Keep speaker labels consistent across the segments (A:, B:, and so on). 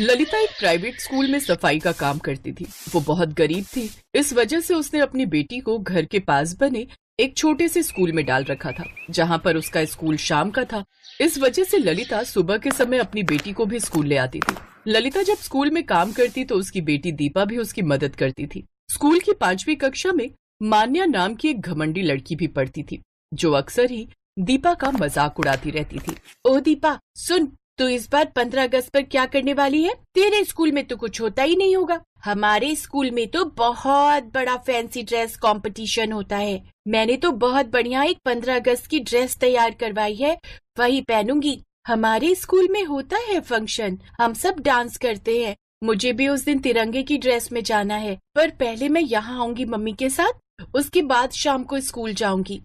A: ललिता एक private school में सफाई का काम करती थी। वो बहुत गरीब थी, इस वजह से उसने अपनी बेटी को घर के पास बने एक छोटे से स्कूल में डाल रखा था, जहाँ पर उसका स्कूल शाम का था। इस वजह से ललिता सुबह के समय अपनी बेटी को भी स्कूल ले आती थी। ललिता जब स्कूल में काम करती तो उसकी बेटी दीपा भी उसकी मदद करती थी। स्कूल की 5वीं कक्षा में मान्या नाम की एक घमंडी लड़की भी पढ़ती थी, जो अक्सर ही दीपा का मजाक उड़ाती रहती थी। ओ दीपा सुन, तो इस बार 15 अगस्त पर क्या करने वाली है? तेरे स्कूल में तो कुछ होता ही नहीं होगा। हमारे स्कूल में तो बहुत बड़ा फैंसी ड्रेस कंपटीशन होता है। मैंने तो बहुत बढ़िया एक 15 अगस्त की ड्रेस तैयार करवाई है, वही पहनूंगी। हमारे स्कूल में होता है फंक्शन, हम सब डांस करते हैं। मुझे भी उस दिन तिरंगे की ड्रेस में जाना है, पर पहले मैं यहाँ आऊंगी मम्मी के साथ, उसके बाद शाम को स्कूल जाऊंगी।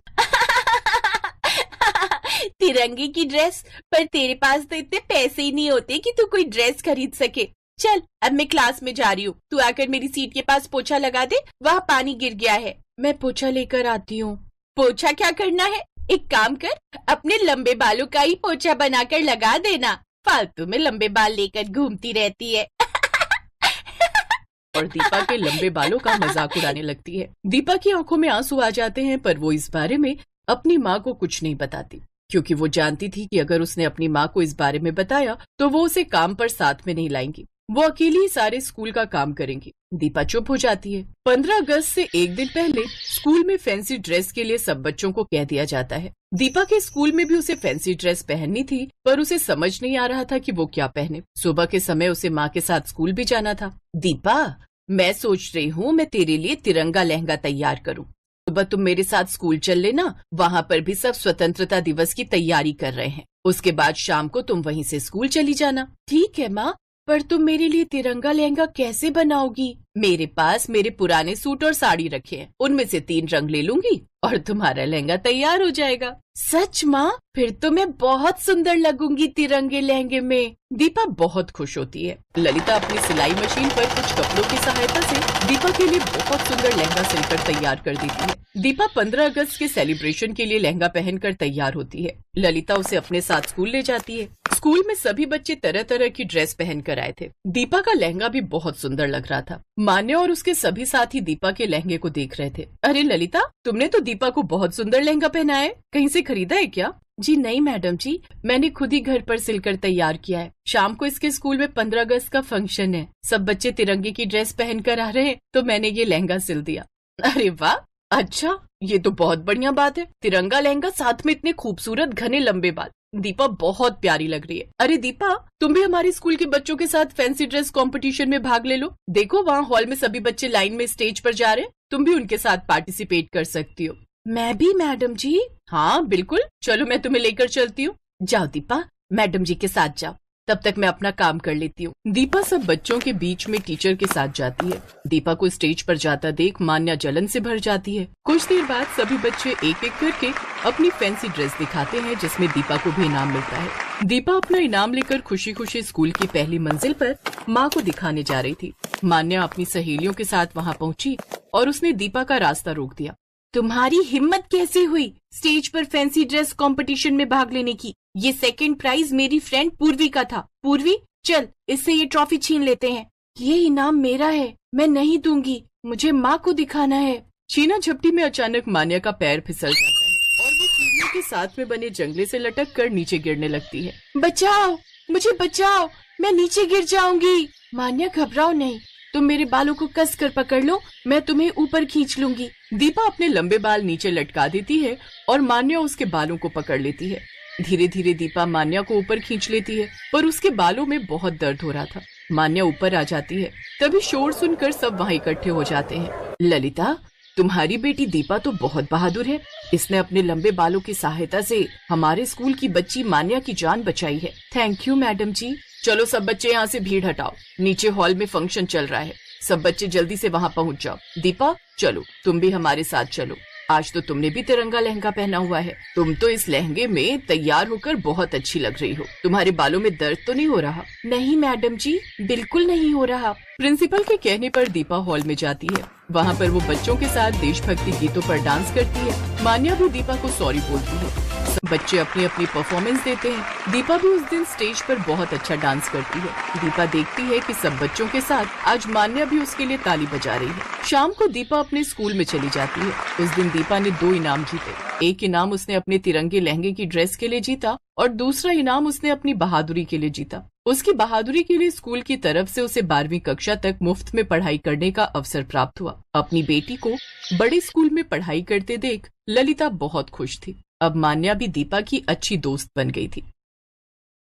A: तिरंगे की ड्रेस? पर तेरे पास तो इतने पैसे ही नहीं होते कि तू कोई ड्रेस खरीद सके। चल अब मैं क्लास में जा रही हूँ, तू आकर मेरी सीट के पास पोछा लगा दे, वहाँ पानी गिर गया है। मैं पोछा लेकर आती हूँ। पोछा क्या करना है? एक काम कर, अपने लंबे बालों का ही पोछा बनाकर लगा देना। फालतू में लंबे बाल लेकर घूमती रहती है। और दीपा के लंबे बालों का मजाक उड़ाने लगती है। दीपा की आंखों में आंसू आ जाते हैं, पर वो इस बारे में अपनी माँ को कुछ नहीं बताती, क्योंकि वो जानती थी कि अगर उसने अपनी माँ को इस बारे में बताया तो वो उसे काम पर साथ में नहीं लाएंगी। वो अकेली ही सारे स्कूल का काम करेंगी। दीपा चुप हो जाती है। 15 अगस्त से एक दिन पहले स्कूल में फैंसी ड्रेस के लिए सब बच्चों को कह दिया जाता है। दीपा के स्कूल में भी उसे फैंसी ड्रेस पहननी थी, पर उसे समझ नहीं आ रहा था कि वो क्या पहने। सुबह के समय उसे माँ के साथ स्कूल भी जाना था। दीपा, मैं सोच रही हूँ मैं तेरे लिए तिरंगा लहंगा तैयार करूँ। सुबह तुम मेरे साथ स्कूल चल लेना, वहाँ पर भी सब स्वतंत्रता दिवस की तैयारी कर रहे हैं। उसके बाद शाम को तुम वहीं से स्कूल चली जाना। ठीक है माँ, पर तुम मेरे लिए तिरंगा लहंगा कैसे बनाओगी? मेरे पास मेरे पुराने सूट और साड़ी रखे हैं, उनमें से 3 रंग ले लूंगी और तुम्हारा लहंगा तैयार हो जाएगा। सच माँ? फिर तो मैं बहुत सुंदर लगूंगी तिरंगे लहंगे में। दीपा बहुत खुश होती है। ललिता अपनी सिलाई मशीन पर कुछ कपड़ों की सहायता से दीपा के लिए बहुत सुंदर लहंगा सिलकर तैयार कर देती है। दीपा 15 अगस्त के सेलिब्रेशन के लिए लहंगा पहनकर तैयार होती है। ललिता उसे अपने साथ स्कूल ले जाती है। स्कूल में सभी बच्चे तरह तरह की ड्रेस पहन कर आए थे। दीपा का लहंगा भी बहुत सुंदर लग रहा था। मान्या और उसके सभी साथी दीपा के लहंगे को देख रहे थे। अरे ललिता, तुमने तो दीपा को बहुत सुंदर लहंगा पहनाया है, कहीं से खरीदा है क्या? जी नहीं मैडम जी, मैंने खुद ही घर पर सिलकर तैयार किया है। शाम को इसके स्कूल में 15 अगस्त का फंक्शन है, सब बच्चे तिरंगे की ड्रेस पहन कर आ रहे हैं, तो मैंने ये लहंगा सिल दिया। अरे वाह, अच्छा, ये तो बहुत बढ़िया बात है। तिरंगा लहंगा, साथ में इतने खूबसूरत घने लंबे बाल। दीपा बहुत प्यारी लग रही है। अरे दीपा, तुम भी हमारे स्कूल के बच्चों के साथ फैंसी ड्रेस कंपटीशन में भाग ले लो। देखो वहाँ हॉल में सभी बच्चे लाइन में स्टेज पर जा रहे हैं, तुम भी उनके साथ पार्टिसिपेट कर सकती हो। मैं भी मैडम जी? हाँ बिल्कुल, चलो मैं तुम्हें लेकर चलती हूँ। जाओ दीपा, मैडम जी के साथ जाओ, तब तक मैं अपना काम कर लेती हूँ। दीपा सब बच्चों के बीच में टीचर के साथ जाती है। दीपा को स्टेज पर जाता देख मान्या जलन से भर जाती है। कुछ देर बाद सभी बच्चे एक एक करके अपनी फैंसी ड्रेस दिखाते हैं, जिसमें दीपा को भी इनाम मिलता है। दीपा अपना इनाम लेकर खुशी खुशी स्कूल की पहली मंजिल पर माँ को दिखाने जा रही थी। मान्या अपनी सहेलियों के साथ वहाँ पहुँची और उसने दीपा का रास्ता रोक दिया। तुम्हारी हिम्मत कैसे हुई स्टेज पर फैंसी ड्रेस कंपटीशन में भाग लेने की? ये सेकंड प्राइज मेरी फ्रेंड पूर्वी का था। पूर्वी, चल इससे ये ट्रॉफी छीन लेते हैं। ये इनाम मेरा है, मैं नहीं दूंगी, मुझे माँ को दिखाना है। छीना झपटी में अचानक मान्या का पैर फिसल जाता है और वो सीढ़ियों के साथ में बने जंगले से लटक कर नीचे गिरने लगती है। बचाओ, मुझे बचाओ, मैं नीचे गिर जाऊंगी। मान्या घबराओ नहीं, तुम मेरे बालों को कस कर पकड़ लो, मैं तुम्हें ऊपर खींच लूंगी। दीपा अपने लंबे बाल नीचे लटका देती है और मान्या उसके बालों को पकड़ लेती है। धीरे धीरे दीपा मान्या को ऊपर खींच लेती है, पर उसके बालों में बहुत दर्द हो रहा था। मान्या ऊपर आ जाती है, तभी शोर सुनकर सब वहाँ इकट्ठे हो जाते हैं। ललिता, तुम्हारी बेटी दीपा तो बहुत बहादुर है, इसने अपने लंबे बालों की सहायता से हमारे स्कूल की बच्ची मान्या की जान बचाई है। थैंक यू मैडम जी। चलो सब बच्चे यहाँ से भीड़ हटाओ, नीचे हॉल में फंक्शन चल रहा है, सब बच्चे जल्दी से वहाँ पहुँच जाओ। दीपा चलो, तुम भी हमारे साथ चलो। आज तो तुमने भी तिरंगा लहंगा पहना हुआ है, तुम तो इस लहंगे में तैयार होकर बहुत अच्छी लग रही हो। तुम्हारे बालों में दर्द तो नहीं हो रहा? नहीं मैडम जी, बिल्कुल नहीं हो रहा। प्रिंसिपल के कहने पर दीपा हॉल में जाती है। वहाँ पर वो बच्चों के साथ देशभक्ति गीतों पर डांस करती है। मान्या भी दीपा को सॉरी बोलती है। सब बच्चे अपनी अपनी परफॉर्मेंस देते हैं। दीपा भी उस दिन स्टेज पर बहुत अच्छा डांस करती है। दीपा देखती है कि सब बच्चों के साथ आज मान्या भी उसके लिए ताली बजा रही है। शाम को दीपा अपने स्कूल में चली जाती है। उस दिन दीपा ने 2 इनाम जीते। एक इनाम उसने अपने तिरंगे लहंगे की ड्रेस के लिए जीता और दूसरा इनाम उसने अपनी बहादुरी के लिए जीता। उसकी बहादुरी के लिए स्कूल की तरफ से उसे 12वीं कक्षा तक मुफ्त में पढ़ाई करने का अवसर प्राप्त हुआ। अपनी बेटी को बड़े स्कूल में पढ़ाई करते देख ललिता बहुत खुश थी। अब मान्या भी दीपा की अच्छी दोस्त बन गई थी।